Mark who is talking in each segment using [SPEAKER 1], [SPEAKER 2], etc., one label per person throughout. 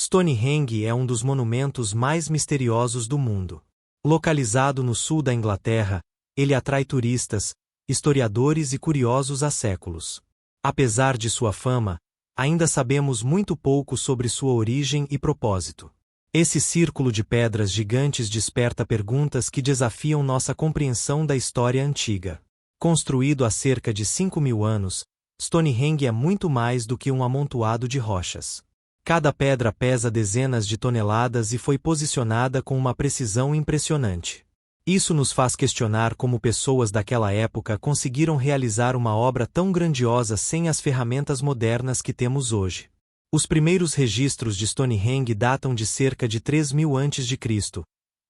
[SPEAKER 1] Stonehenge é um dos monumentos mais misteriosos do mundo. Localizado no sul da Inglaterra, ele atrai turistas, historiadores e curiosos há séculos. Apesar de sua fama, ainda sabemos muito pouco sobre sua origem e propósito. Esse círculo de pedras gigantes desperta perguntas que desafiam nossa compreensão da história antiga. Construído há cerca de 5.000 anos, Stonehenge é muito mais do que um amontoado de rochas. Cada pedra pesa dezenas de toneladas e foi posicionada com uma precisão impressionante. Isso nos faz questionar como pessoas daquela época conseguiram realizar uma obra tão grandiosa sem as ferramentas modernas que temos hoje. Os primeiros registros de Stonehenge datam de cerca de 3.000 a.C.,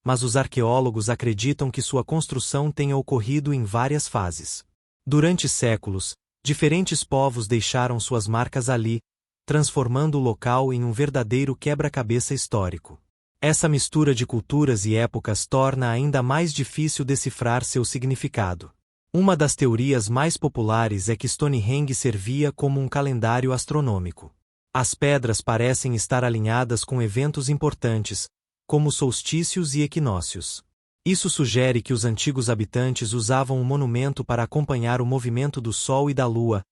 [SPEAKER 1] mas os arqueólogos acreditam que sua construção tenha ocorrido em várias fases. Durante séculos, diferentes povos deixaram suas marcas ali, transformando o local em um verdadeiro quebra-cabeça histórico. Essa mistura de culturas e épocas torna ainda mais difícil decifrar seu significado. Uma das teorias mais populares é que Stonehenge servia como um calendário astronômico. As pedras parecem estar alinhadas com eventos importantes, como solstícios e equinócios. Isso sugere que os antigos habitantes usavam o monumento para acompanhar o movimento do Sol e da Lua,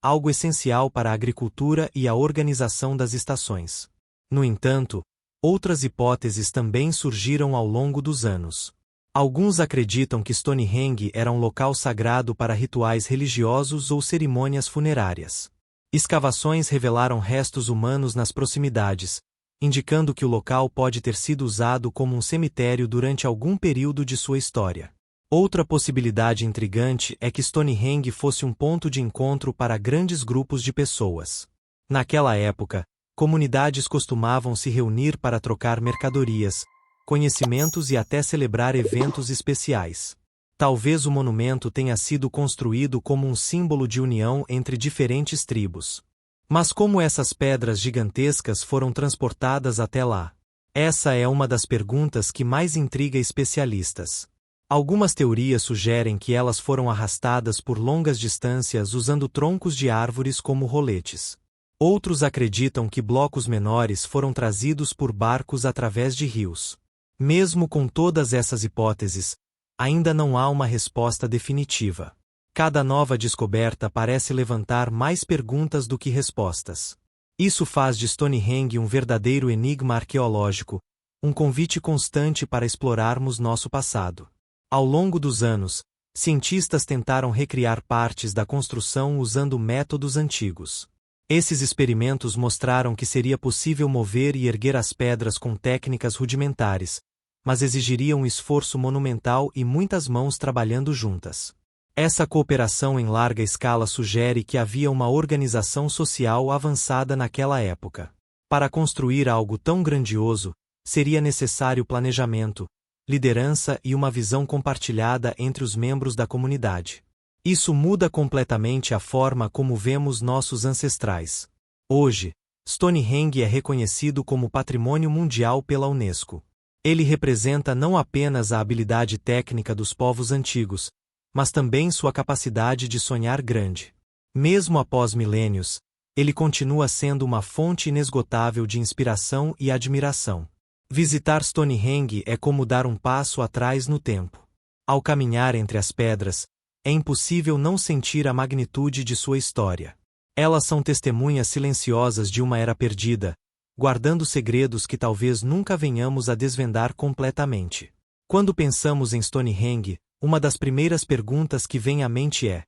[SPEAKER 1] algo essencial para a agricultura e a organização das estações. No entanto, outras hipóteses também surgiram ao longo dos anos. Alguns acreditam que Stonehenge era um local sagrado para rituais religiosos ou cerimônias funerárias. Escavações revelaram restos humanos nas proximidades, indicando que o local pode ter sido usado como um cemitério durante algum período de sua história. Outra possibilidade intrigante é que Stonehenge fosse um ponto de encontro para grandes grupos de pessoas. Naquela época, comunidades costumavam se reunir para trocar mercadorias, conhecimentos e até celebrar eventos especiais. Talvez o monumento tenha sido construído como um símbolo de união entre diferentes tribos. Mas como essas pedras gigantescas foram transportadas até lá? Essa é uma das perguntas que mais intriga especialistas. Algumas teorias sugerem que elas foram arrastadas por longas distâncias usando troncos de árvores como roletes. Outros acreditam que blocos menores foram trazidos por barcos através de rios. Mesmo com todas essas hipóteses, ainda não há uma resposta definitiva. Cada nova descoberta parece levantar mais perguntas do que respostas. Isso faz de Stonehenge um verdadeiro enigma arqueológico, um convite constante para explorarmos nosso passado. Ao longo dos anos, cientistas tentaram recriar partes da construção usando métodos antigos. Esses experimentos mostraram que seria possível mover e erguer as pedras com técnicas rudimentares, mas exigiria um esforço monumental e muitas mãos trabalhando juntas. Essa cooperação em larga escala sugere que havia uma organização social avançada naquela época. Para construir algo tão grandioso, seria necessário planejamento, liderança e uma visão compartilhada entre os membros da comunidade. Isso muda completamente a forma como vemos nossos ancestrais. Hoje, Stonehenge é reconhecido como Patrimônio Mundial pela Unesco. Ele representa não apenas a habilidade técnica dos povos antigos, mas também sua capacidade de sonhar grande. Mesmo após milênios, ele continua sendo uma fonte inesgotável de inspiração e admiração. Visitar Stonehenge é como dar um passo atrás no tempo. Ao caminhar entre as pedras, é impossível não sentir a magnitude de sua história. Elas são testemunhas silenciosas de uma era perdida, guardando segredos que talvez nunca venhamos a desvendar completamente. Quando pensamos em Stonehenge, uma das primeiras perguntas que vem à mente é: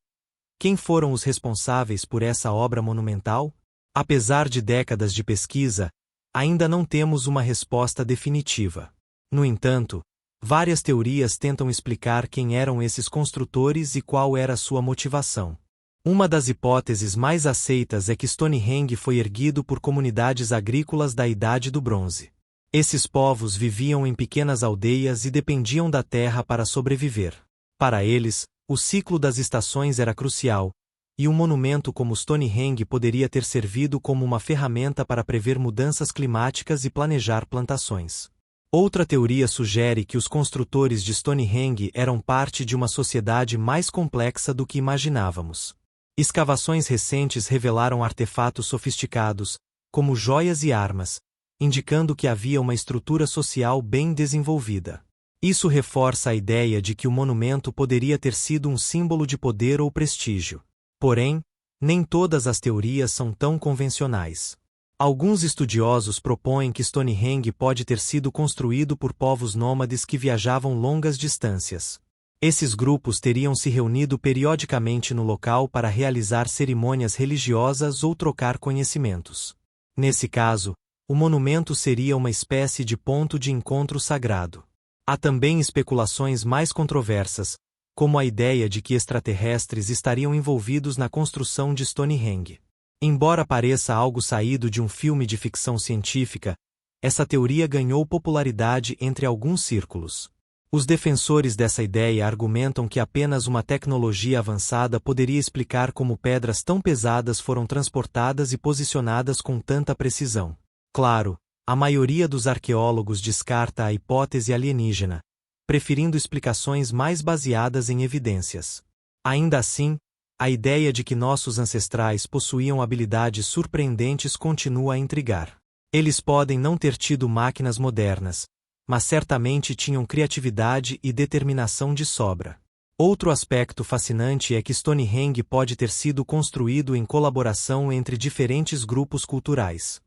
[SPEAKER 1] quem foram os responsáveis por essa obra monumental? Apesar de décadas de pesquisa, ainda não temos uma resposta definitiva. No entanto, várias teorias tentam explicar quem eram esses construtores e qual era sua motivação. Uma das hipóteses mais aceitas é que Stonehenge foi erguido por comunidades agrícolas da Idade do Bronze. Esses povos viviam em pequenas aldeias e dependiam da terra para sobreviver. Para eles, o ciclo das estações era crucial, e um monumento como Stonehenge poderia ter servido como uma ferramenta para prever mudanças climáticas e planejar plantações. Outra teoria sugere que os construtores de Stonehenge eram parte de uma sociedade mais complexa do que imaginávamos. Escavações recentes revelaram artefatos sofisticados, como joias e armas, indicando que havia uma estrutura social bem desenvolvida. Isso reforça a ideia de que o monumento poderia ter sido um símbolo de poder ou prestígio. Porém, nem todas as teorias são tão convencionais. Alguns estudiosos propõem que Stonehenge pode ter sido construído por povos nômades que viajavam longas distâncias. Esses grupos teriam se reunido periodicamente no local para realizar cerimônias religiosas ou trocar conhecimentos. Nesse caso, o monumento seria uma espécie de ponto de encontro sagrado. Há também especulações mais controversas, como a ideia de que extraterrestres estariam envolvidos na construção de Stonehenge. Embora pareça algo saído de um filme de ficção científica, essa teoria ganhou popularidade entre alguns círculos. Os defensores dessa ideia argumentam que apenas uma tecnologia avançada poderia explicar como pedras tão pesadas foram transportadas e posicionadas com tanta precisão. Claro, a maioria dos arqueólogos descarta a hipótese alienígena, preferindo explicações mais baseadas em evidências. Ainda assim, a ideia de que nossos ancestrais possuíam habilidades surpreendentes continua a intrigar. Eles podem não ter tido máquinas modernas, mas certamente tinham criatividade e determinação de sobra. Outro aspecto fascinante é que Stonehenge pode ter sido construído em colaboração entre diferentes grupos culturais.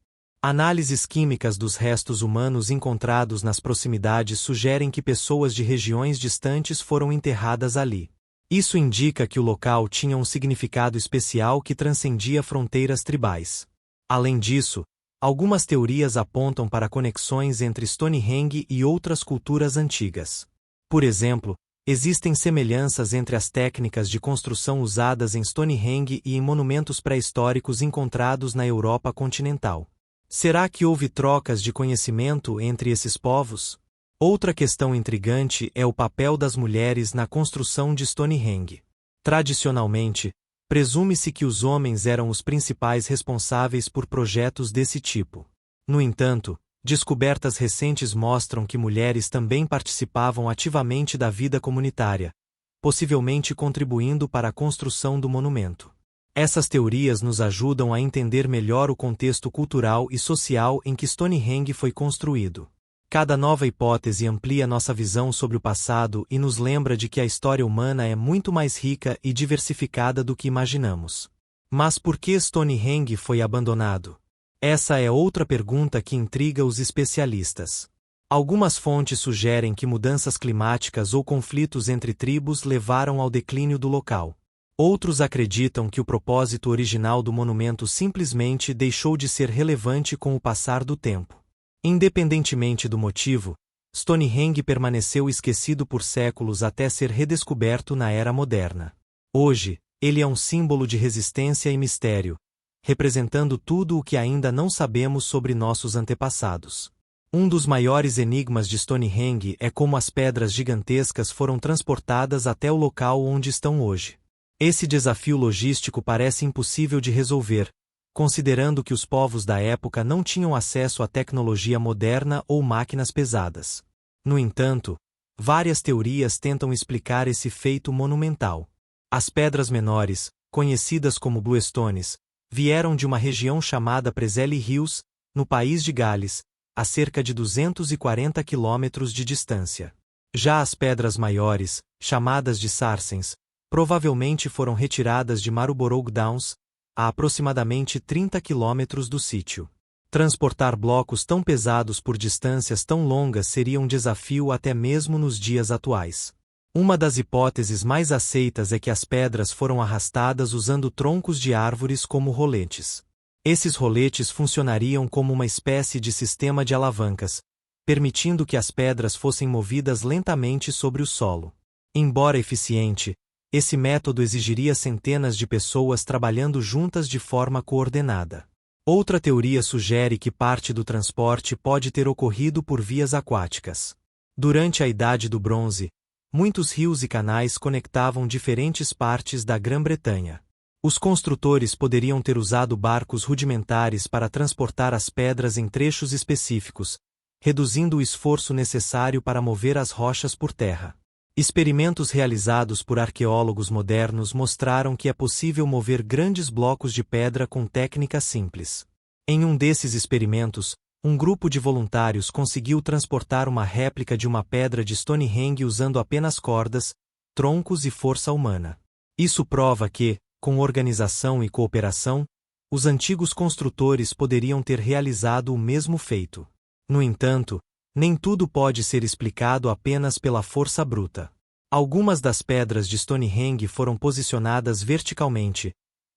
[SPEAKER 1] Análises químicas dos restos humanos encontrados nas proximidades sugerem que pessoas de regiões distantes foram enterradas ali. Isso indica que o local tinha um significado especial que transcendia fronteiras tribais. Além disso, algumas teorias apontam para conexões entre Stonehenge e outras culturas antigas. Por exemplo, existem semelhanças entre as técnicas de construção usadas em Stonehenge e em monumentos pré-históricos encontrados na Europa continental. Será que houve trocas de conhecimento entre esses povos? Outra questão intrigante é o papel das mulheres na construção de Stonehenge. Tradicionalmente, presume-se que os homens eram os principais responsáveis por projetos desse tipo. No entanto, descobertas recentes mostram que mulheres também participavam ativamente da vida comunitária, possivelmente contribuindo para a construção do monumento. Essas teorias nos ajudam a entender melhor o contexto cultural e social em que Stonehenge foi construído. Cada nova hipótese amplia nossa visão sobre o passado e nos lembra de que a história humana é muito mais rica e diversificada do que imaginamos. Mas por que Stonehenge foi abandonado? Essa é outra pergunta que intriga os especialistas. Algumas fontes sugerem que mudanças climáticas ou conflitos entre tribos levaram ao declínio do local. Outros acreditam que o propósito original do monumento simplesmente deixou de ser relevante com o passar do tempo. Independentemente do motivo, Stonehenge permaneceu esquecido por séculos até ser redescoberto na era moderna. Hoje, ele é um símbolo de resistência e mistério, representando tudo o que ainda não sabemos sobre nossos antepassados. Um dos maiores enigmas de Stonehenge é como as pedras gigantescas foram transportadas até o local onde estão hoje. Esse desafio logístico parece impossível de resolver, considerando que os povos da época não tinham acesso à tecnologia moderna ou máquinas pesadas. No entanto, várias teorias tentam explicar esse feito monumental. As pedras menores, conhecidas como bluestones, vieram de uma região chamada Preseli Hills, no país de Gales, a cerca de 240 quilômetros de distância. Já as pedras maiores, chamadas de sarsens, provavelmente foram retiradas de Marlborough Downs, a aproximadamente 30 quilômetros do sítio. Transportar blocos tão pesados por distâncias tão longas seria um desafio até mesmo nos dias atuais. Uma das hipóteses mais aceitas é que as pedras foram arrastadas usando troncos de árvores como roletes. Esses roletes funcionariam como uma espécie de sistema de alavancas, permitindo que as pedras fossem movidas lentamente sobre o solo. Embora eficiente, esse método exigiria centenas de pessoas trabalhando juntas de forma coordenada. Outra teoria sugere que parte do transporte pode ter ocorrido por vias aquáticas. Durante a Idade do Bronze, muitos rios e canais conectavam diferentes partes da Grã-Bretanha. Os construtores poderiam ter usado barcos rudimentares para transportar as pedras em trechos específicos, reduzindo o esforço necessário para mover as rochas por terra. Experimentos realizados por arqueólogos modernos mostraram que é possível mover grandes blocos de pedra com técnicas simples. Em um desses experimentos, Um grupo de voluntários conseguiu transportar uma réplica de uma pedra de Stonehenge usando apenas cordas, troncos e força humana. Isso prova que, com organização e cooperação, os antigos construtores poderiam ter realizado o mesmo feito. No entanto, nem tudo pode ser explicado apenas pela força bruta. Algumas das pedras de Stonehenge foram posicionadas verticalmente,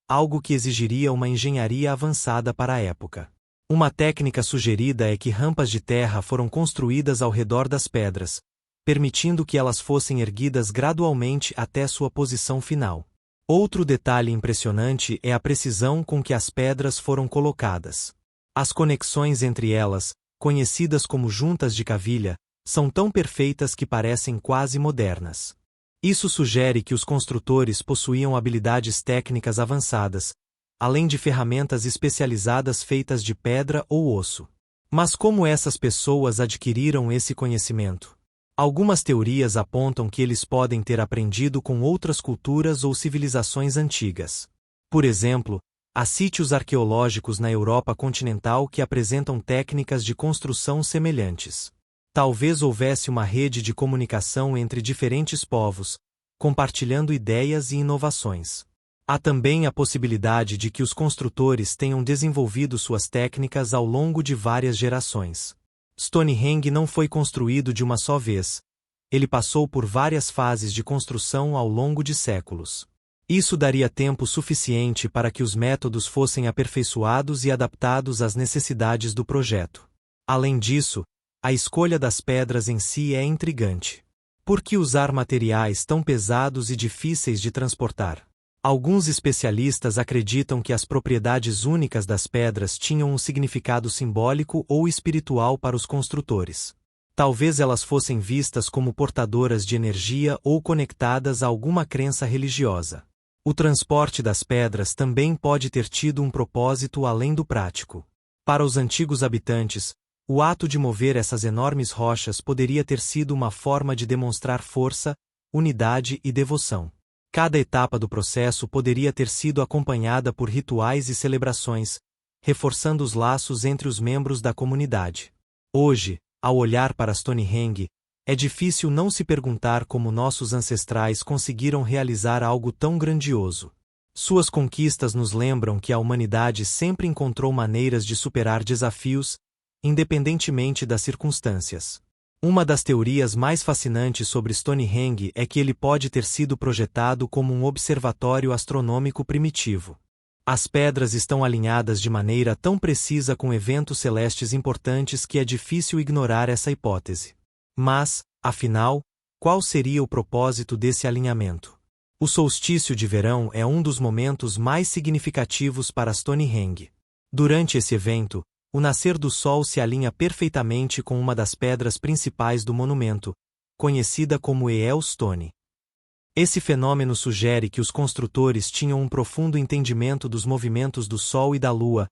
[SPEAKER 1] algo que exigiria uma engenharia avançada para a época. Uma técnica sugerida é que rampas de terra foram construídas ao redor das pedras, permitindo que elas fossem erguidas gradualmente até sua posição final. Outro detalhe impressionante é a precisão com que as pedras foram colocadas. As conexões entre elas, conhecidas como juntas de cavilha, são tão perfeitas que parecem quase modernas. Isso sugere que os construtores possuíam habilidades técnicas avançadas, além de ferramentas especializadas feitas de pedra ou osso. Mas como essas pessoas adquiriram esse conhecimento? Algumas teorias apontam que eles podem ter aprendido com outras culturas ou civilizações antigas. Por exemplo, há sítios arqueológicos na Europa continental que apresentam técnicas de construção semelhantes. Talvez houvesse uma rede de comunicação entre diferentes povos, compartilhando ideias e inovações. Há também a possibilidade de que os construtores tenham desenvolvido suas técnicas ao longo de várias gerações. Stonehenge não foi construído de uma só vez. Ele passou por várias fases de construção ao longo de séculos. Isso daria tempo suficiente para que os métodos fossem aperfeiçoados e adaptados às necessidades do projeto. Além disso, a escolha das pedras em si é intrigante. Por que usar materiais tão pesados e difíceis de transportar? Alguns especialistas acreditam que as propriedades únicas das pedras tinham um significado simbólico ou espiritual para os construtores. Talvez elas fossem vistas como portadoras de energia ou conectadas a alguma crença religiosa. O transporte das pedras também pode ter tido um propósito além do prático. Para os antigos habitantes, o ato de mover essas enormes rochas poderia ter sido uma forma de demonstrar força, unidade e devoção. Cada etapa do processo poderia ter sido acompanhada por rituais e celebrações, reforçando os laços entre os membros da comunidade. Hoje, ao olhar para Stonehenge, é difícil não se perguntar como nossos ancestrais conseguiram realizar algo tão grandioso. Suas conquistas nos lembram que a humanidade sempre encontrou maneiras de superar desafios, independentemente das circunstâncias. Uma das teorias mais fascinantes sobre Stonehenge é que ele pode ter sido projetado como um observatório astronômico primitivo. As pedras estão alinhadas de maneira tão precisa com eventos celestes importantes que é difícil ignorar essa hipótese. Mas, afinal, qual seria o propósito desse alinhamento? O solstício de verão é um dos momentos mais significativos para Stonehenge. Durante esse evento, o nascer do sol se alinha perfeitamente com uma das pedras principais do monumento, conhecida como Eel Stone. Esse fenômeno sugere que os construtores tinham um profundo entendimento dos movimentos do sol e da lua,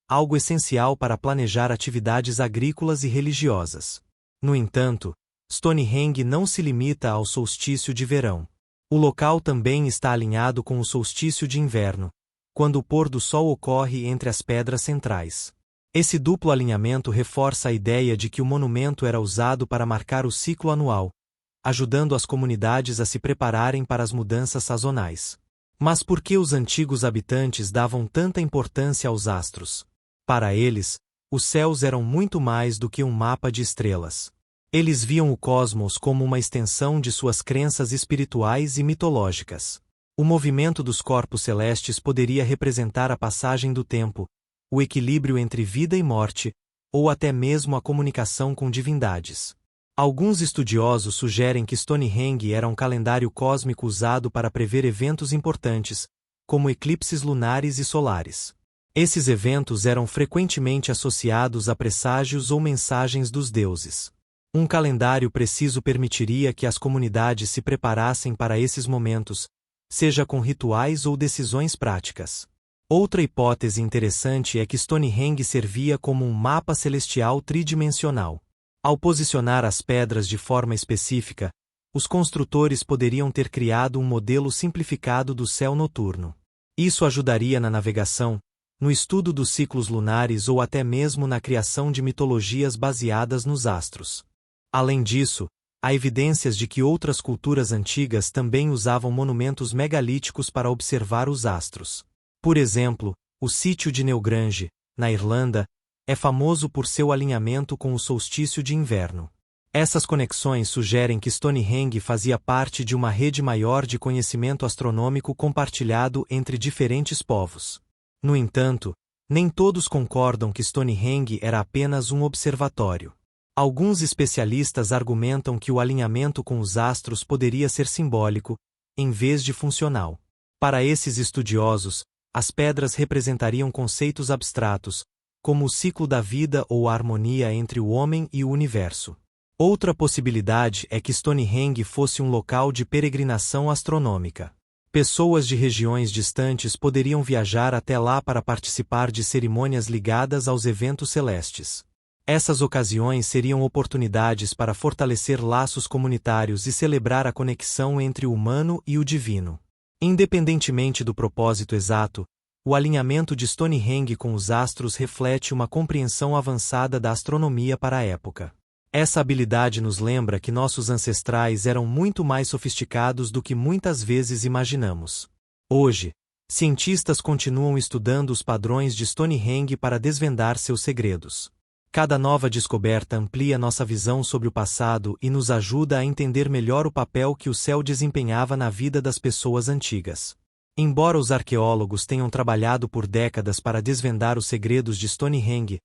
[SPEAKER 1] algo essencial para planejar atividades agrícolas e religiosas. No entanto, Stonehenge não se limita ao solstício de verão. O local também está alinhado com o solstício de inverno, quando o pôr do sol ocorre entre as pedras centrais. Esse duplo alinhamento reforça a ideia de que o monumento era usado para marcar o ciclo anual, ajudando as comunidades a se prepararem para as mudanças sazonais. Mas por que os antigos habitantes davam tanta importância aos astros? Para eles, os céus eram muito mais do que um mapa de estrelas. Eles viam o cosmos como uma extensão de suas crenças espirituais e mitológicas. O movimento dos corpos celestes poderia representar a passagem do tempo, o equilíbrio entre vida e morte, ou até mesmo a comunicação com divindades. Alguns estudiosos sugerem que Stonehenge era um calendário cósmico usado para prever eventos importantes, como eclipses lunares e solares. Esses eventos eram frequentemente associados a presságios ou mensagens dos deuses. Um calendário preciso permitiria que as comunidades se preparassem para esses momentos, seja com rituais ou decisões práticas. Outra hipótese interessante é que Stonehenge servia como um mapa celestial tridimensional. Ao posicionar as pedras de forma específica, os construtores poderiam ter criado um modelo simplificado do céu noturno. Isso ajudaria na navegação, no estudo dos ciclos lunares ou até mesmo na criação de mitologias baseadas nos astros. Além disso, há evidências de que outras culturas antigas também usavam monumentos megalíticos para observar os astros. Por exemplo, o sítio de Newgrange, na Irlanda, é famoso por seu alinhamento com o solstício de inverno. Essas conexões sugerem que Stonehenge fazia parte de uma rede maior de conhecimento astronômico compartilhado entre diferentes povos. No entanto, nem todos concordam que Stonehenge era apenas um observatório. Alguns especialistas argumentam que o alinhamento com os astros poderia ser simbólico, em vez de funcional. Para esses estudiosos, as pedras representariam conceitos abstratos, como o ciclo da vida ou a harmonia entre o homem e o universo. Outra possibilidade é que Stonehenge fosse um local de peregrinação astronômica. Pessoas de regiões distantes poderiam viajar até lá para participar de cerimônias ligadas aos eventos celestes. Essas ocasiões seriam oportunidades para fortalecer laços comunitários e celebrar a conexão entre o humano e o divino. Independentemente do propósito exato, o alinhamento de Stonehenge com os astros reflete uma compreensão avançada da astronomia para a época. Essa habilidade nos lembra que nossos ancestrais eram muito mais sofisticados do que muitas vezes imaginamos. Hoje, cientistas continuam estudando os padrões de Stonehenge para desvendar seus segredos. Cada nova descoberta amplia nossa visão sobre o passado e nos ajuda a entender melhor o papel que o céu desempenhava na vida das pessoas antigas. Embora os arqueólogos tenham trabalhado por décadas para desvendar os segredos de Stonehenge,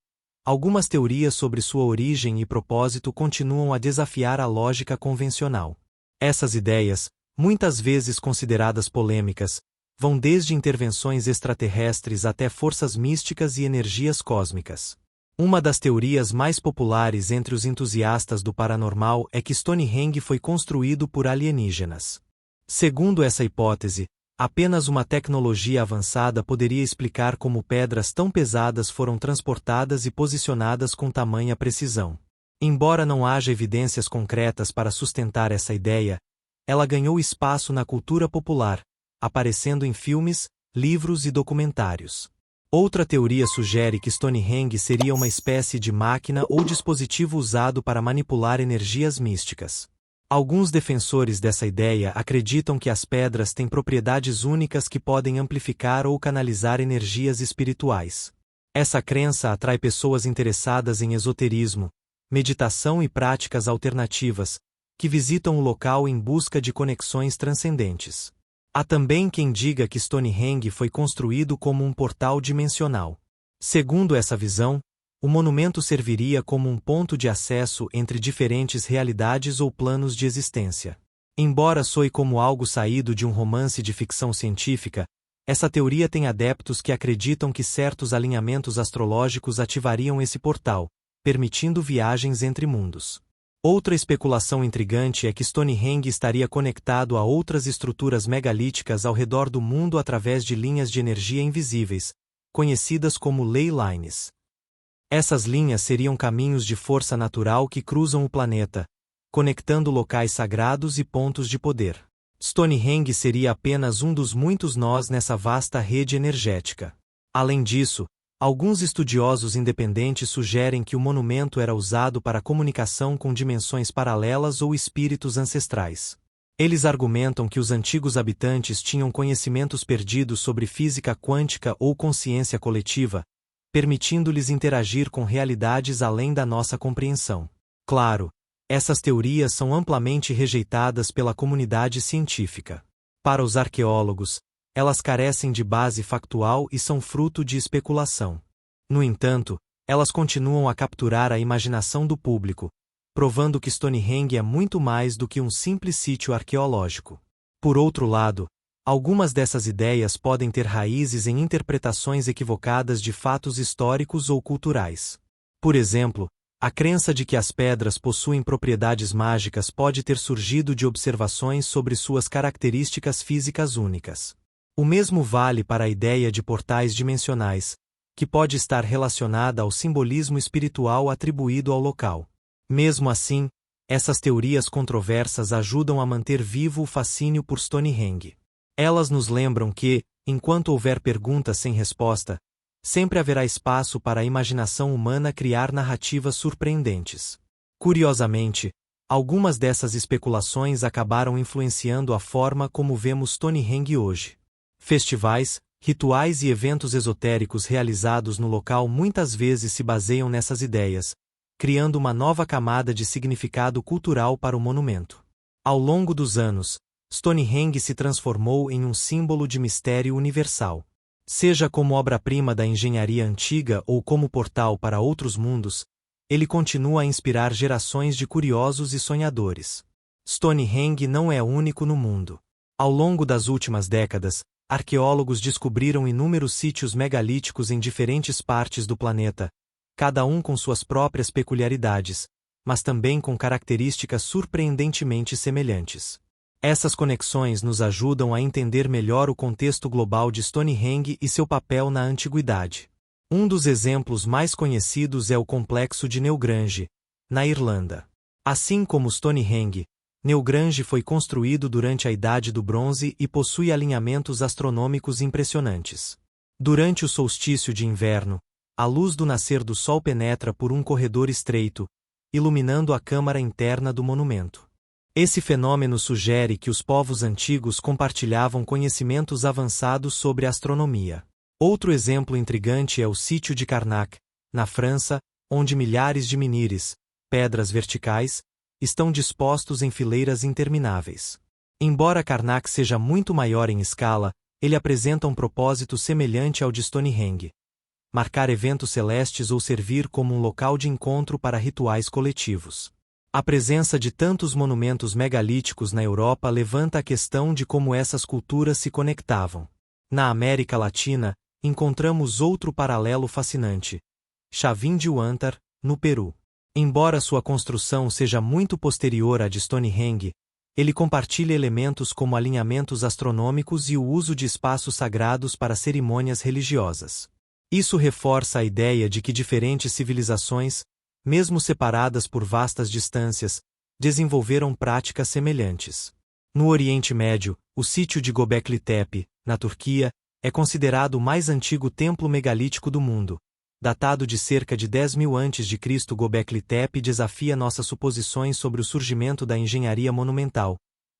[SPEAKER 1] algumas teorias sobre sua origem e propósito continuam a desafiar a lógica convencional. Essas ideias, muitas vezes consideradas polêmicas, vão desde intervenções extraterrestres até forças místicas e energias cósmicas. Uma das teorias mais populares entre os entusiastas do paranormal é que Stonehenge foi construído por alienígenas. Segundo essa hipótese, apenas uma tecnologia avançada poderia explicar como pedras tão pesadas foram transportadas e posicionadas com tamanha precisão. Embora não haja evidências concretas para sustentar essa ideia, ela ganhou espaço na cultura popular, aparecendo em filmes, livros e documentários. Outra teoria sugere que Stonehenge seria uma espécie de máquina ou dispositivo usado para manipular energias místicas. Alguns defensores dessa ideia acreditam que as pedras têm propriedades únicas que podem amplificar ou canalizar energias espirituais. Essa crença atrai pessoas interessadas em esoterismo, meditação e práticas alternativas, que visitam o local em busca de conexões transcendentes. Há também quem diga que Stonehenge foi construído como um portal dimensional. Segundo essa visão, o monumento serviria como um ponto de acesso entre diferentes realidades ou planos de existência. Embora soe como algo saído de um romance de ficção científica, essa teoria tem adeptos que acreditam que certos alinhamentos astrológicos ativariam esse portal, permitindo viagens entre mundos. Outra especulação intrigante é que Stonehenge estaria conectado a outras estruturas megalíticas ao redor do mundo através de linhas de energia invisíveis, conhecidas como ley lines. Essas linhas seriam caminhos de força natural que cruzam o planeta, conectando locais sagrados e pontos de poder. Stonehenge seria apenas um dos muitos nós nessa vasta rede energética. Além disso, alguns estudiosos independentes sugerem que o monumento era usado para comunicação com dimensões paralelas ou espíritos ancestrais. Eles argumentam que os antigos habitantes tinham conhecimentos perdidos sobre física quântica ou consciência coletiva, permitindo-lhes interagir com realidades além da nossa compreensão. Claro, essas teorias são amplamente rejeitadas pela comunidade científica. Para os arqueólogos, elas carecem de base factual e são fruto de especulação. No entanto, elas continuam a capturar a imaginação do público, provando que Stonehenge é muito mais do que um simples sítio arqueológico. Por outro lado, algumas dessas ideias podem ter raízes em interpretações equivocadas de fatos históricos ou culturais. Por exemplo, a crença de que as pedras possuem propriedades mágicas pode ter surgido de observações sobre suas características físicas únicas. O mesmo vale para a ideia de portais dimensionais, que pode estar relacionada ao simbolismo espiritual atribuído ao local. Mesmo assim, essas teorias controversas ajudam a manter vivo o fascínio por Stonehenge. Elas nos lembram que, enquanto houver perguntas sem resposta, Sempre haverá espaço para a imaginação humana criar narrativas surpreendentes. Curiosamente, algumas dessas especulações acabaram influenciando a forma como vemos Stonehenge hoje. Festivais, rituais e eventos esotéricos realizados no local muitas vezes se baseiam nessas ideias, criando uma nova camada de significado cultural para o monumento. Ao longo dos anos, Stonehenge se transformou em um símbolo de mistério universal. Seja como obra-prima da engenharia antiga ou como portal para outros mundos, ele continua a inspirar gerações de curiosos e sonhadores. Stonehenge não é único no mundo. Ao longo das últimas décadas, arqueólogos descobriram inúmeros sítios megalíticos em diferentes partes do planeta, cada um com suas próprias peculiaridades, mas também com características surpreendentemente semelhantes. Essas conexões nos ajudam a entender melhor o contexto global de Stonehenge e seu papel na antiguidade. Um dos exemplos mais conhecidos é o complexo de Newgrange, na Irlanda. Assim como Stonehenge, Newgrange foi construído durante a Idade do Bronze e possui alinhamentos astronômicos impressionantes. Durante o solstício de inverno, a luz do nascer do sol penetra por um corredor estreito, iluminando a câmara interna do monumento. Esse fenômeno sugere que os povos antigos compartilhavam conhecimentos avançados sobre astronomia. Outro exemplo intrigante é o sítio de Karnak, na França, onde milhares de menhires, pedras verticais, estão dispostos em fileiras intermináveis. Embora Karnak seja muito maior em escala, ele apresenta um propósito semelhante ao de Stonehenge: marcar eventos celestes ou servir como um local de encontro para rituais coletivos. A presença de tantos monumentos megalíticos na Europa levanta a questão de como essas culturas se conectavam. Na América Latina, encontramos outro paralelo fascinante: Chavin de Huántar, no Peru. Embora sua construção seja muito posterior à de Stonehenge, ele compartilha elementos como alinhamentos astronômicos e o uso de espaços sagrados para cerimônias religiosas. Isso reforça a ideia de que diferentes civilizações, mesmo separadas por vastas distâncias, desenvolveram práticas semelhantes. No Oriente Médio, o sítio de Göbekli Tepe, na Turquia, é considerado o mais antigo templo megalítico do mundo. Datado de cerca de 10.000 a.C., Göbekli Tepe desafia nossas suposições sobre o surgimento da engenharia monumental,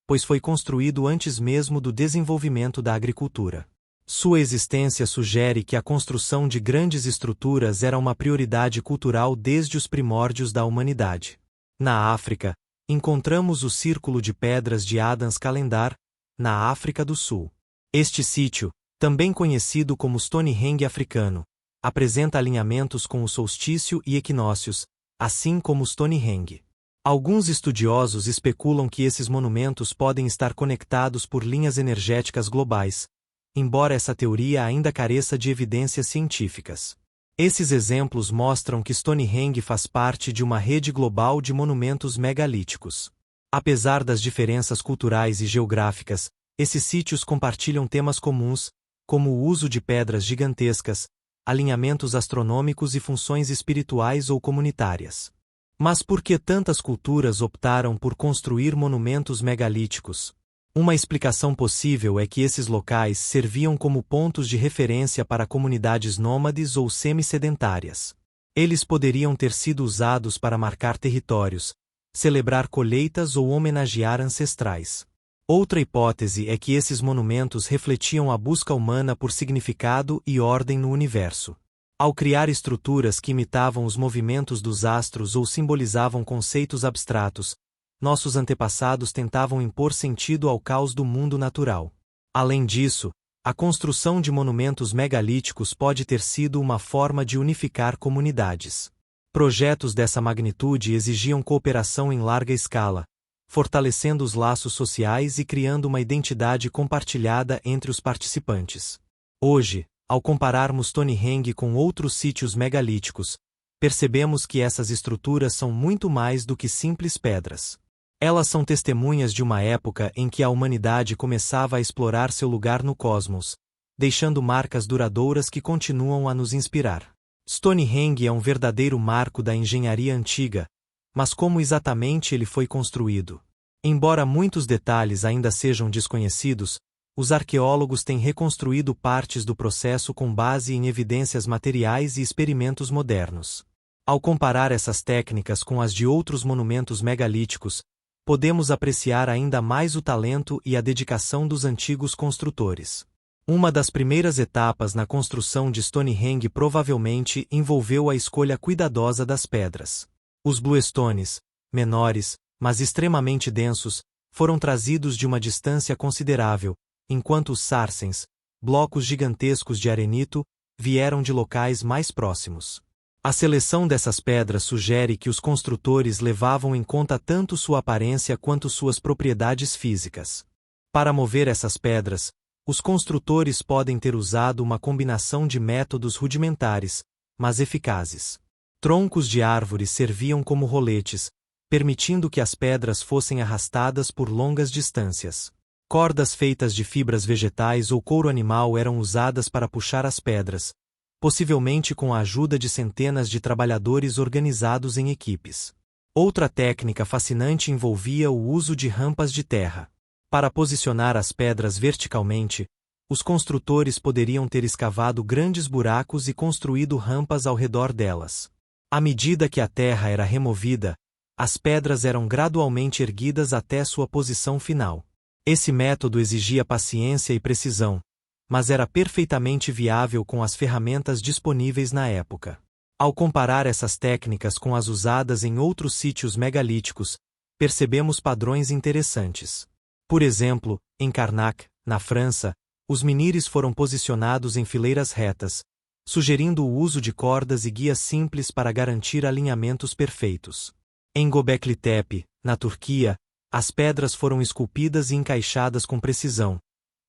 [SPEAKER 1] pois foi construído antes mesmo do desenvolvimento da agricultura. Sua existência sugere que a construção de grandes estruturas era uma prioridade cultural desde os primórdios da humanidade. Na África, encontramos o Círculo de Pedras de Adams Calendar, na África do Sul. Este sítio, também conhecido como Stonehenge africano, apresenta alinhamentos com o solstício e equinócios, assim como Stonehenge. Alguns estudiosos especulam que esses monumentos podem estar conectados por linhas energéticas globais, embora essa teoria ainda careça de evidências científicas. Esses exemplos mostram que Stonehenge faz parte de uma rede global de monumentos megalíticos. Apesar das diferenças culturais e geográficas, esses sítios compartilham temas comuns, como o uso de pedras gigantescas, alinhamentos astronômicos e funções espirituais ou comunitárias. Mas por que tantas culturas optaram por construir monumentos megalíticos? Uma explicação possível é que esses locais serviam como pontos de referência para comunidades nômades ou semi-sedentárias. Eles poderiam ter sido usados para marcar territórios, celebrar colheitas ou homenagear ancestrais. Outra hipótese é que esses monumentos refletiam a busca humana por significado e ordem no universo. Ao criar estruturas que imitavam os movimentos dos astros ou simbolizavam conceitos abstratos, nossos antepassados tentavam impor sentido ao caos do mundo natural. Além disso, a construção de monumentos megalíticos pode ter sido uma forma de unificar comunidades. Projetos dessa magnitude exigiam cooperação em larga escala, fortalecendo os laços sociais e criando uma identidade compartilhada entre os participantes. Hoje, ao compararmos Stonehenge com outros sítios megalíticos, percebemos que essas estruturas são muito mais do que simples pedras. Elas são testemunhas de uma época em que a humanidade começava a explorar seu lugar no cosmos, deixando marcas duradouras que continuam a nos inspirar. Stonehenge é um verdadeiro marco da engenharia antiga, mas como exatamente ele foi construído? Embora muitos detalhes ainda sejam desconhecidos, os arqueólogos têm reconstruído partes do processo com base em evidências materiais e experimentos modernos. Ao comparar essas técnicas com as de outros monumentos megalíticos, podemos apreciar ainda mais o talento e a dedicação dos antigos construtores. Uma das primeiras etapas na construção de Stonehenge provavelmente envolveu a escolha cuidadosa das pedras. Os bluestones, menores, mas extremamente densos, foram trazidos de uma distância considerável, enquanto os sarsens, blocos gigantescos de arenito, vieram de locais mais próximos. A seleção dessas pedras sugere que os construtores levavam em conta tanto sua aparência quanto suas propriedades físicas. Para mover essas pedras, os construtores podem ter usado uma combinação de métodos rudimentares, mas eficazes. Troncos de árvores serviam como roletes, permitindo que as pedras fossem arrastadas por longas distâncias. Cordas feitas de fibras vegetais ou couro animal eram usadas para puxar as pedras, possivelmente com a ajuda de centenas de trabalhadores organizados em equipes. Outra técnica fascinante envolvia o uso de rampas de terra. Para posicionar as pedras verticalmente, os construtores poderiam ter escavado grandes buracos e construído rampas ao redor delas. À medida que a terra era removida, as pedras eram gradualmente erguidas até sua posição final. Esse método exigia paciência e precisão, mas era perfeitamente viável com as ferramentas disponíveis na época. Ao comparar essas técnicas com as usadas em outros sítios megalíticos, percebemos padrões interessantes. Por exemplo, em Karnak, na França, os menires foram posicionados em fileiras retas, sugerindo o uso de cordas e guias simples para garantir alinhamentos perfeitos. Em Göbekli Tepe, na Turquia, as pedras foram esculpidas e encaixadas com precisão,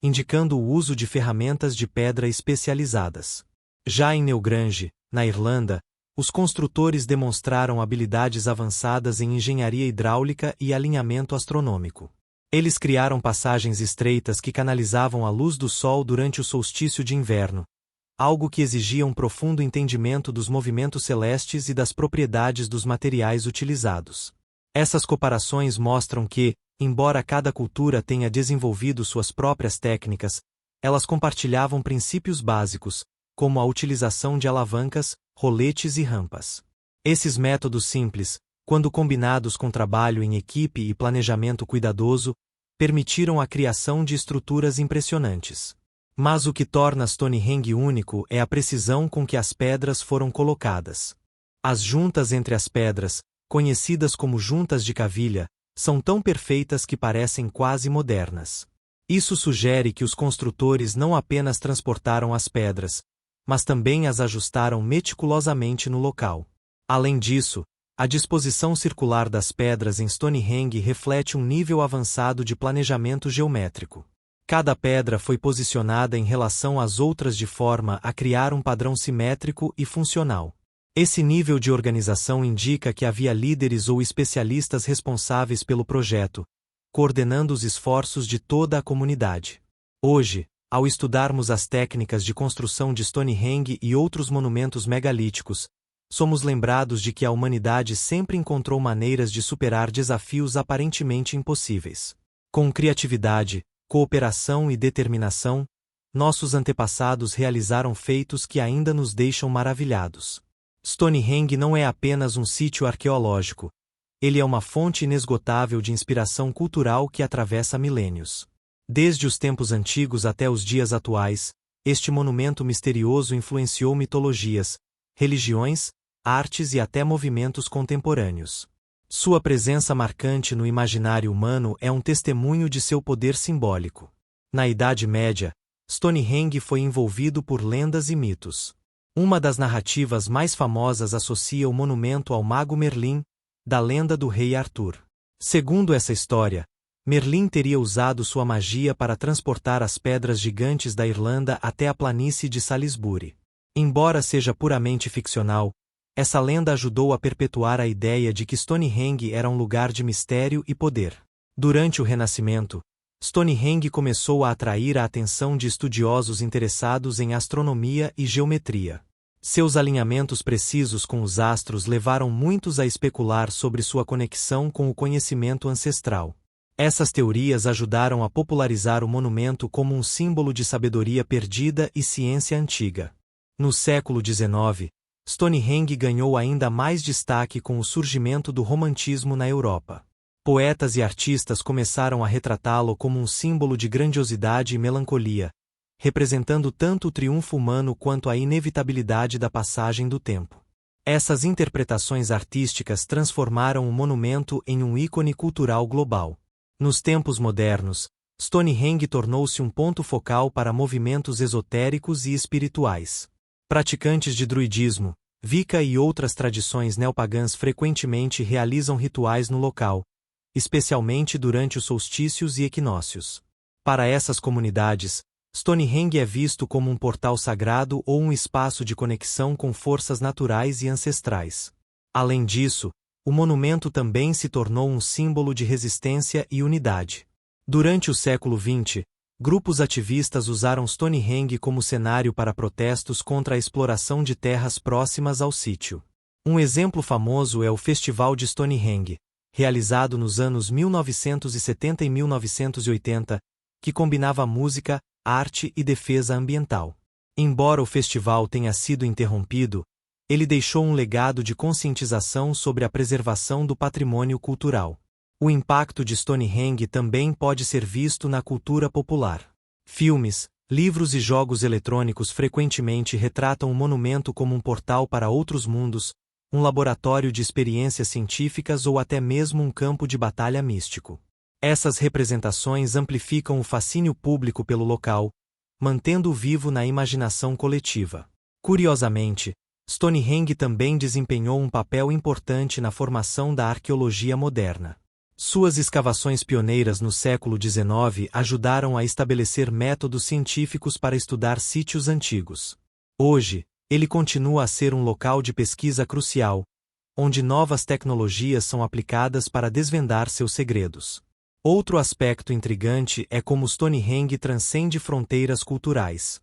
[SPEAKER 1] indicando o uso de ferramentas de pedra especializadas. Já em Newgrange, na Irlanda, os construtores demonstraram habilidades avançadas em engenharia hidráulica e alinhamento astronômico. Eles criaram passagens estreitas que canalizavam a luz do sol durante o solstício de inverno, algo que exigia um profundo entendimento dos movimentos celestes e das propriedades dos materiais utilizados. Essas comparações mostram que, embora cada cultura tenha desenvolvido suas próprias técnicas, elas compartilhavam princípios básicos, como a utilização de alavancas, roletes e rampas. Esses métodos simples, quando combinados com trabalho em equipe e planejamento cuidadoso, permitiram a criação de estruturas impressionantes. Mas o que torna Stonehenge único é a precisão com que as pedras foram colocadas. As juntas entre as pedras, conhecidas como juntas de cavilha, são tão perfeitas que parecem quase modernas. Isso sugere que os construtores não apenas transportaram as pedras, mas também as ajustaram meticulosamente no local. Além disso, a disposição circular das pedras em Stonehenge reflete um nível avançado de planejamento geométrico. Cada pedra foi posicionada em relação às outras de forma a criar um padrão simétrico e funcional. Esse nível de organização indica que havia líderes ou especialistas responsáveis pelo projeto, coordenando os esforços de toda a comunidade. Hoje, ao estudarmos as técnicas de construção de Stonehenge e outros monumentos megalíticos, somos lembrados de que a humanidade sempre encontrou maneiras de superar desafios aparentemente impossíveis. Com criatividade, cooperação e determinação, nossos antepassados realizaram feitos que ainda nos deixam maravilhados. Stonehenge não é apenas um sítio arqueológico, ele é uma fonte inesgotável de inspiração cultural que atravessa milênios. Desde os tempos antigos até os dias atuais, este monumento misterioso influenciou mitologias, religiões, artes e até movimentos contemporâneos. Sua presença marcante no imaginário humano é um testemunho de seu poder simbólico. Na Idade Média, Stonehenge foi envolvido por lendas e mitos. Uma das narrativas mais famosas associa o monumento ao mago Merlin, da lenda do rei Arthur. Segundo essa história, Merlin teria usado sua magia para transportar as pedras gigantes da Irlanda até a planície de Salisbury. Embora seja puramente ficcional, essa lenda ajudou a perpetuar a ideia de que Stonehenge era um lugar de mistério e poder. Durante o Renascimento, Stonehenge começou a atrair a atenção de estudiosos interessados em astronomia e geometria. Seus alinhamentos precisos com os astros levaram muitos a especular sobre sua conexão com o conhecimento ancestral. Essas teorias ajudaram a popularizar o monumento como um símbolo de sabedoria perdida e ciência antiga. No século XIX, Stonehenge ganhou ainda mais destaque com o surgimento do romantismo na Europa. Poetas e artistas começaram a retratá-lo como um símbolo de grandiosidade e melancolia, representando tanto o triunfo humano quanto a inevitabilidade da passagem do tempo. Essas interpretações artísticas transformaram o monumento em um ícone cultural global. Nos tempos modernos, Stonehenge tornou-se um ponto focal para movimentos esotéricos e espirituais. Praticantes de druidismo, Wicca e outras tradições neopagãs frequentemente realizam rituais no local, especialmente durante os solstícios e equinócios. Para essas comunidades, Stonehenge é visto como um portal sagrado ou um espaço de conexão com forças naturais e ancestrais. Além disso, o monumento também se tornou um símbolo de resistência e unidade. Durante o século XX, grupos ativistas usaram Stonehenge como cenário para protestos contra a exploração de terras próximas ao sítio. Um exemplo famoso é o Festival de Stonehenge, realizado nos anos 1970 e 1980, que combinava música, arte e defesa ambiental. Embora o festival tenha sido interrompido, ele deixou um legado de conscientização sobre a preservação do patrimônio cultural. O impacto de Stonehenge também pode ser visto na cultura popular. Filmes, livros e jogos eletrônicos frequentemente retratam o monumento como um portal para outros mundos, um laboratório de experiências científicas ou até mesmo um campo de batalha místico. Essas representações amplificam o fascínio público pelo local, mantendo-o vivo na imaginação coletiva. Curiosamente, Stonehenge também desempenhou um papel importante na formação da arqueologia moderna. Suas escavações pioneiras no século XIX ajudaram a estabelecer métodos científicos para estudar sítios antigos. Hoje, ele continua a ser um local de pesquisa crucial, onde novas tecnologias são aplicadas para desvendar seus segredos. Outro aspecto intrigante é como Stonehenge transcende fronteiras culturais.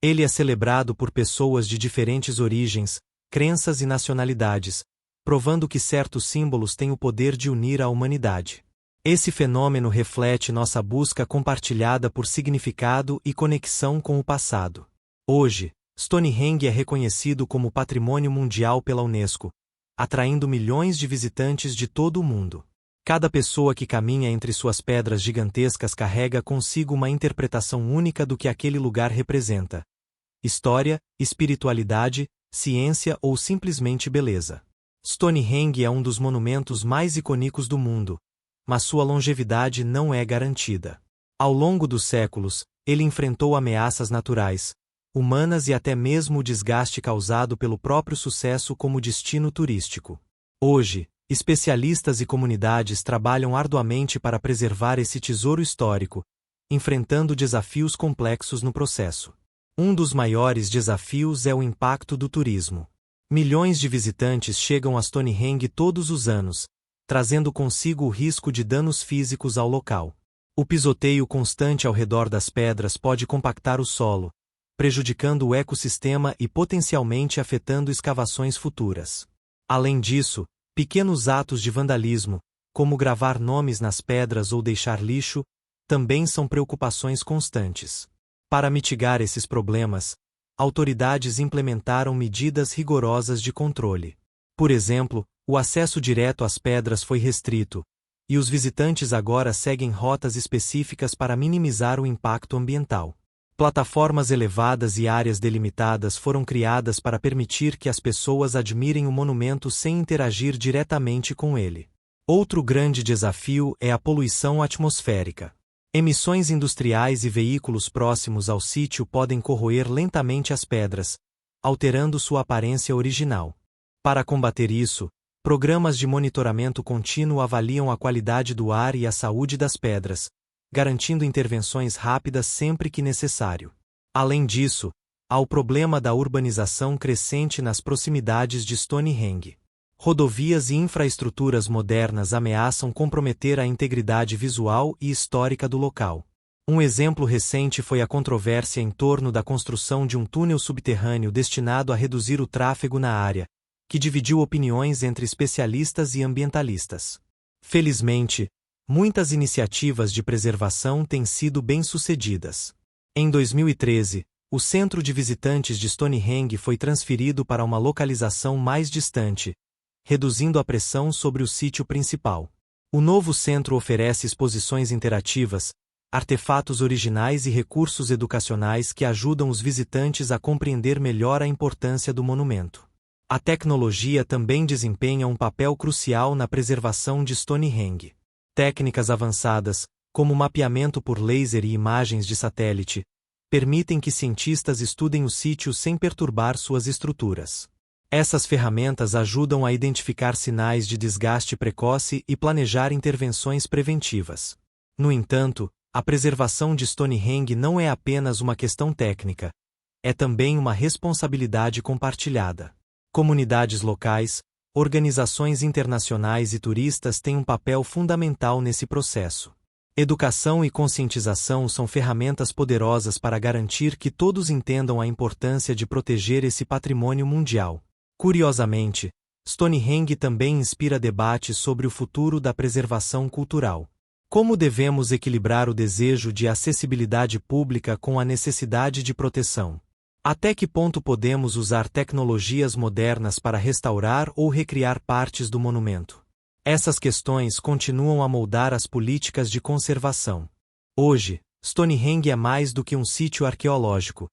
[SPEAKER 1] Ele é celebrado por pessoas de diferentes origens, crenças e nacionalidades, provando que certos símbolos têm o poder de unir a humanidade. Esse fenômeno reflete nossa busca compartilhada por significado e conexão com o passado. Hoje, Stonehenge é reconhecido como Patrimônio Mundial pela Unesco, atraindo milhões de visitantes de todo o mundo. Cada pessoa que caminha entre suas pedras gigantescas carrega consigo uma interpretação única do que aquele lugar representa: história, espiritualidade, ciência ou simplesmente beleza. Stonehenge é um dos monumentos mais icônicos do mundo, mas sua longevidade não é garantida. Ao longo dos séculos, ele enfrentou ameaças naturais, humanas e até mesmo o desgaste causado pelo próprio sucesso como destino turístico. Hoje, especialistas e comunidades trabalham arduamente para preservar esse tesouro histórico, enfrentando desafios complexos no processo. Um dos maiores desafios é o impacto do turismo. Milhões de visitantes chegam a Stonehenge todos os anos, trazendo consigo o risco de danos físicos ao local. O pisoteio constante ao redor das pedras pode compactar o solo, prejudicando o ecossistema e potencialmente afetando escavações futuras. Além disso, pequenos atos de vandalismo, como gravar nomes nas pedras ou deixar lixo, também são preocupações constantes. Para mitigar esses problemas, autoridades implementaram medidas rigorosas de controle. Por exemplo, o acesso direto às pedras foi restrito, e os visitantes agora seguem rotas específicas para minimizar o impacto ambiental. Plataformas elevadas e áreas delimitadas foram criadas para permitir que as pessoas admirem o monumento sem interagir diretamente com ele. Outro grande desafio é a poluição atmosférica. Emissões industriais e veículos próximos ao sítio podem corroer lentamente as pedras, alterando sua aparência original. Para combater isso, programas de monitoramento contínuo avaliam a qualidade do ar e a saúde das pedras, garantindo intervenções rápidas sempre que necessário. Além disso, há o problema da urbanização crescente nas proximidades de Stonehenge. Rodovias e infraestruturas modernas ameaçam comprometer a integridade visual e histórica do local. Um exemplo recente foi a controvérsia em torno da construção de um túnel subterrâneo destinado a reduzir o tráfego na área, que dividiu opiniões entre especialistas e ambientalistas. Felizmente, muitas iniciativas de preservação têm sido bem-sucedidas. Em 2013, o centro de visitantes de Stonehenge foi transferido para uma localização mais distante, reduzindo a pressão sobre o sítio principal. O novo centro oferece exposições interativas, artefatos originais e recursos educacionais que ajudam os visitantes a compreender melhor a importância do monumento. A tecnologia também desempenha um papel crucial na preservação de Stonehenge. Técnicas avançadas, como mapeamento por laser e imagens de satélite, permitem que cientistas estudem o sítio sem perturbar suas estruturas. Essas ferramentas ajudam a identificar sinais de desgaste precoce e planejar intervenções preventivas. No entanto, a preservação de Stonehenge não é apenas uma questão técnica, é também uma responsabilidade compartilhada. Comunidades locais, organizações internacionais e turistas têm um papel fundamental nesse processo. Educação e conscientização são ferramentas poderosas para garantir que todos entendam a importância de proteger esse patrimônio mundial. Curiosamente, Stonehenge também inspira debates sobre o futuro da preservação cultural. Como devemos equilibrar o desejo de acessibilidade pública com a necessidade de proteção? Até que ponto podemos usar tecnologias modernas para restaurar ou recriar partes do monumento? Essas questões continuam a moldar as políticas de conservação. Hoje, Stonehenge é mais do que um sítio arqueológico.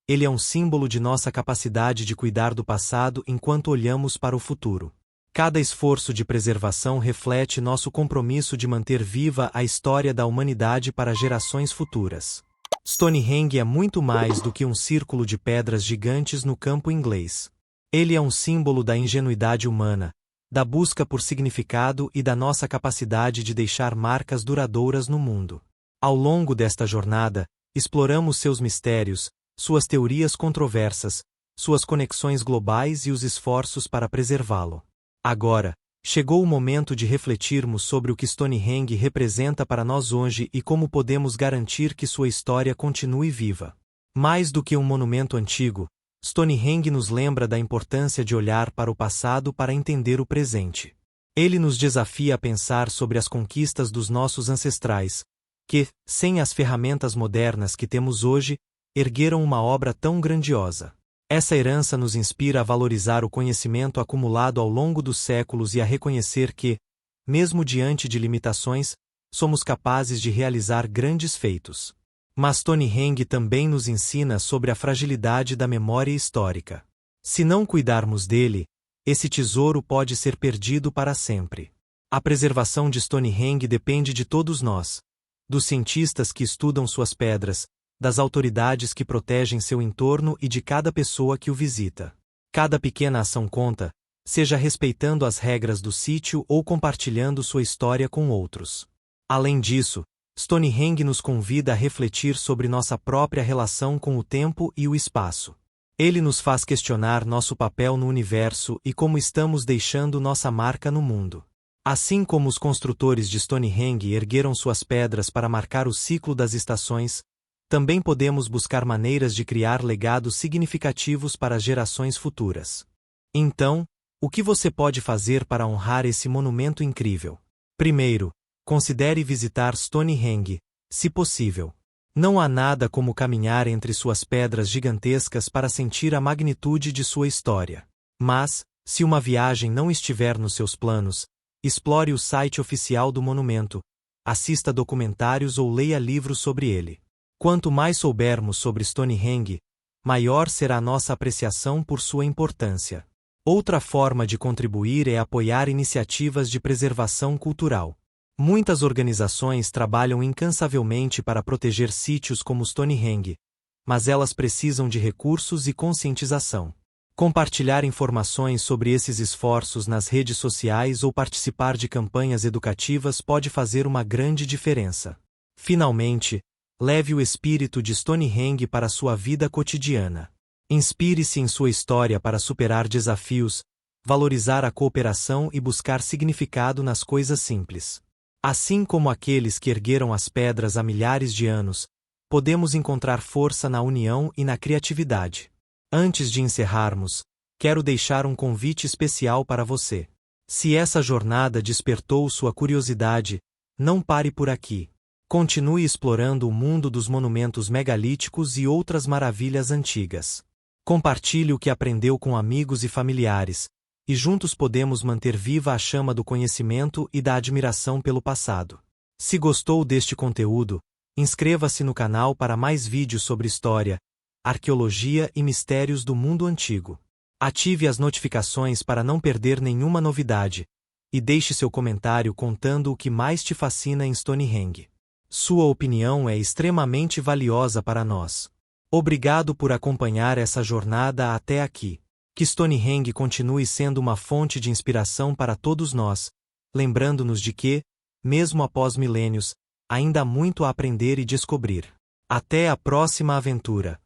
[SPEAKER 1] Ele é um símbolo de nossa capacidade de cuidar do passado enquanto olhamos para o futuro. Cada esforço de preservação reflete nosso compromisso de manter viva a história da humanidade para gerações futuras. Stonehenge é muito mais do que um círculo de pedras gigantes no campo inglês. Ele é um símbolo da ingenuidade humana, da busca por significado e da nossa capacidade de deixar marcas duradouras no mundo. Ao longo desta jornada, exploramos seus mistérios, suas teorias controversas, suas conexões globais e os esforços para preservá-lo. Agora, chegou o momento de refletirmos sobre o que Stonehenge representa para nós hoje e como podemos garantir que sua história continue viva. Mais do que um monumento antigo, Stonehenge nos lembra da importância de olhar para o passado para entender o presente. Ele nos desafia a pensar sobre as conquistas dos nossos ancestrais, que, sem as ferramentas modernas que temos hoje, ergueram uma obra tão grandiosa. Essa herança nos inspira a valorizar o conhecimento acumulado ao longo dos séculos e a reconhecer que, mesmo diante de limitações, somos capazes de realizar grandes feitos. Mas Stonehenge também nos ensina sobre a fragilidade da memória histórica. Se não cuidarmos dele, esse tesouro pode ser perdido para sempre. A preservação de Stonehenge depende de todos nós, dos cientistas que estudam suas pedras, das autoridades que protegem seu entorno e de cada pessoa que o visita. Cada pequena ação conta, seja respeitando as regras do sítio ou compartilhando sua história com outros. Além disso, Stonehenge nos convida a refletir sobre nossa própria relação com o tempo e o espaço. Ele nos faz questionar nosso papel no universo e como estamos deixando nossa marca no mundo. Assim como os construtores de Stonehenge ergueram suas pedras para marcar o ciclo das estações, também podemos buscar maneiras de criar legados significativos para as gerações futuras. Então, o que você pode fazer para honrar esse monumento incrível? Primeiro, considere visitar Stonehenge, se possível. Não há nada como caminhar entre suas pedras gigantescas para sentir a magnitude de sua história. Mas, se uma viagem não estiver nos seus planos, explore o site oficial do monumento, assista documentários ou leia livros sobre ele. Quanto mais soubermos sobre Stonehenge, maior será nossa apreciação por sua importância. Outra forma de contribuir é apoiar iniciativas de preservação cultural. Muitas organizações trabalham incansavelmente para proteger sítios como Stonehenge, mas elas precisam de recursos e conscientização. Compartilhar informações sobre esses esforços nas redes sociais ou participar de campanhas educativas pode fazer uma grande diferença. Finalmente, leve o espírito de Stonehenge para sua vida cotidiana. Inspire-se em sua história para superar desafios, valorizar a cooperação e buscar significado nas coisas simples. Assim como aqueles que ergueram as pedras há milhares de anos, podemos encontrar força na união e na criatividade. Antes de encerrarmos, quero deixar um convite especial para você. Se essa jornada despertou sua curiosidade, Não pare por aqui. Continue explorando o mundo dos monumentos megalíticos e outras maravilhas antigas. Compartilhe o que aprendeu com amigos e familiares, e juntos podemos manter viva a chama do conhecimento e da admiração pelo passado. Se gostou deste conteúdo, inscreva-se no canal para mais vídeos sobre história, arqueologia e mistérios do mundo antigo. Ative as notificações para não perder nenhuma novidade, e deixe seu comentário contando o que mais te fascina em Stonehenge. Sua opinião é extremamente valiosa para nós. Obrigado por acompanhar essa jornada até aqui. Que Stonehenge continue sendo uma fonte de inspiração para todos nós, lembrando-nos de que, mesmo após milênios, ainda há muito a aprender e descobrir. Até a próxima aventura!